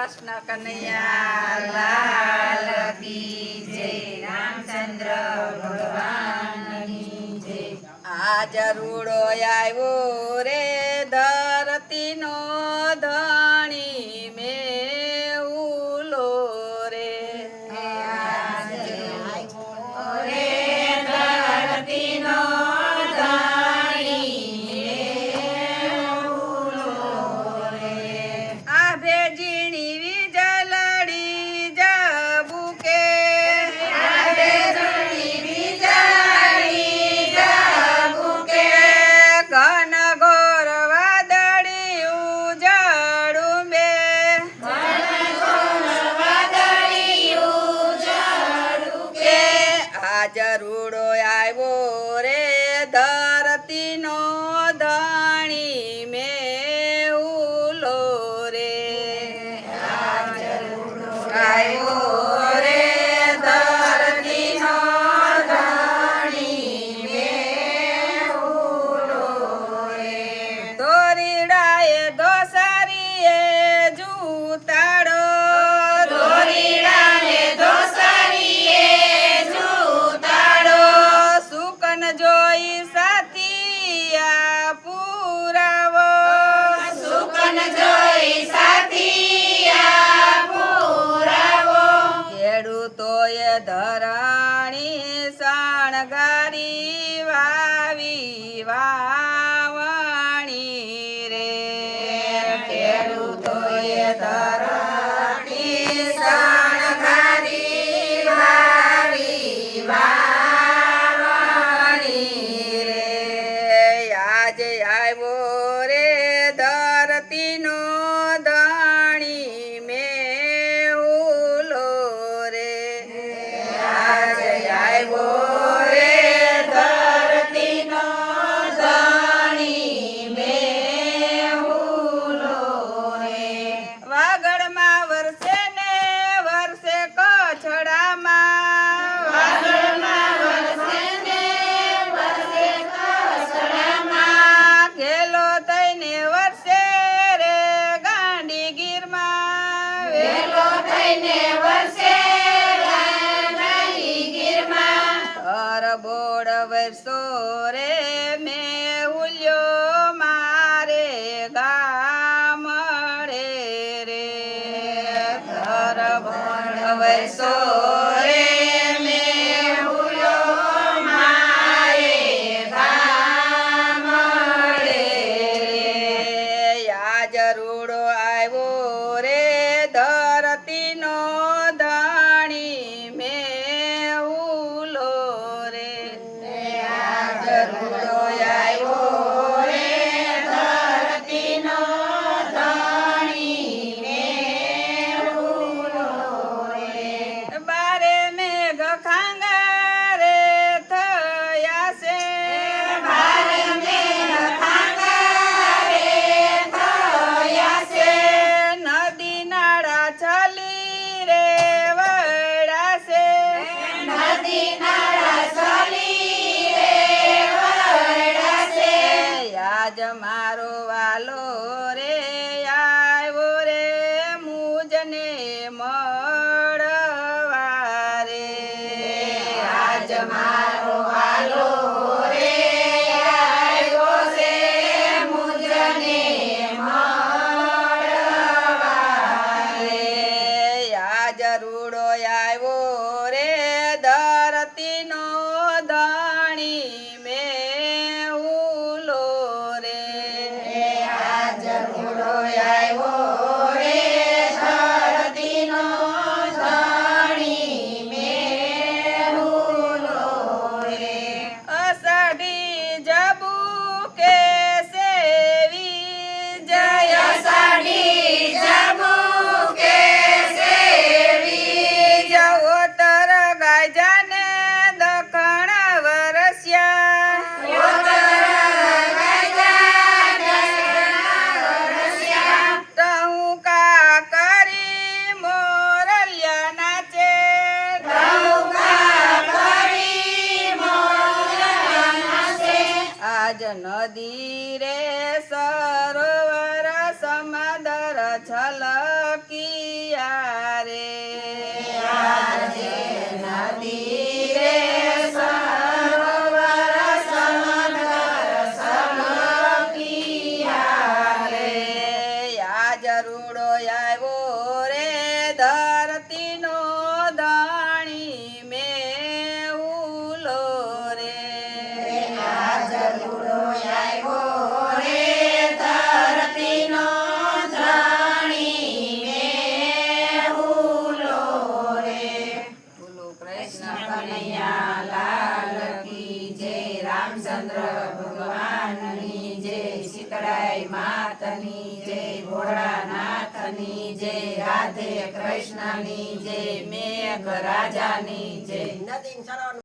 કૃષ્ણ કનૈયા લાલ કી જય. રામચંદ્ર ભગવાનની જય. આજ રૂડો આવ્યો રે ધરતીનો ધણી મેઉલો રે. આજ આવ્યો રે ધરતીનો રૂડો આવ્યો રે ધરતીનો ધણી મેઉલો રે. આવ્યો રે ધરતીનો ધણી મેઉલો રે. દોરીડાએ દોસારીએ જૂતાડો જોઈ સાથિયા પુરાવો. સુકન જોઈ સાથિયા પુરાવો. ખેડૂતોએ ધરણી શણગારી વાવી વાવણી રે. ખેડૂતોએ ધરણી શણગારી વાવી આવ્યો રે ધરતીનો ધણી મેઉલો રે. આવ્યો રે ધરતીનો ધણી મેઉલો રે. વાગડમાં વરસે ને વરસે કછડામાં. વાગડમાં વરસે ને વરસે કછડામાં. ઘેલો થઈને વરસે રે ગાંડીગીરમાં. વેલો થઈને વરસે ગાંડીગીરમાં. તરબોળ વરસો રે મેઉલ્યો મારે ગામડે રે. તરબોળ વરસો રે મેઉલ્યો મારે ગામડે રે. આજ રૂડો આવ્યો રે ધરતીનો ધણી મેઉલો રે. આજ રૂડો આવ્યો રે ધરતીનો ધણી મેઉલો રે. બારે મેઘ ખાંગા રે થયા છે. બારે મેઘ ખાંગા રે થયા છે. નદી નાળા છલી રે વળાશે. નદી નાળા છલી રે વળાશે. આજ મારો વાલો રે આવ્યો રે મુજને મળવા રે. આજ મારો વાલો રે આવ્યો છે મુજને મળવા રે. આજ રૂડો આવ્યો રે ધરતીનો ધણી મેઉલો રે. આજ રૂડો આવ્યો રે ધરતીનો ધણી મેઉલો રે. અષાઢી જબુ કે સેવી જય. અષાઢી જબુ કે સેવી જવો તર ગાય જાને દખણ વરસ્યા. ટહુકા કરી મોરલિયા નાચે. ટહુકા કરી મોરલિયા નાચે. આજ નદી રે સરોવર સમદર છલકી રૂડો આવ્યો રે ધરતીનો દાણી મેઉલો રે આજ રૂડો આવ્યો રે ધરતીનો ધણી મેહુલો રે. બોલો કૃષ્ણ કનૈયા લાલ કી જય, રામચંદ્ર ભગવાનની જય, શીતળાઈ માતની જય, ભોળાનાથની જય, રાધે કૃષ્ણની જય, મેઘ રાજાની જય.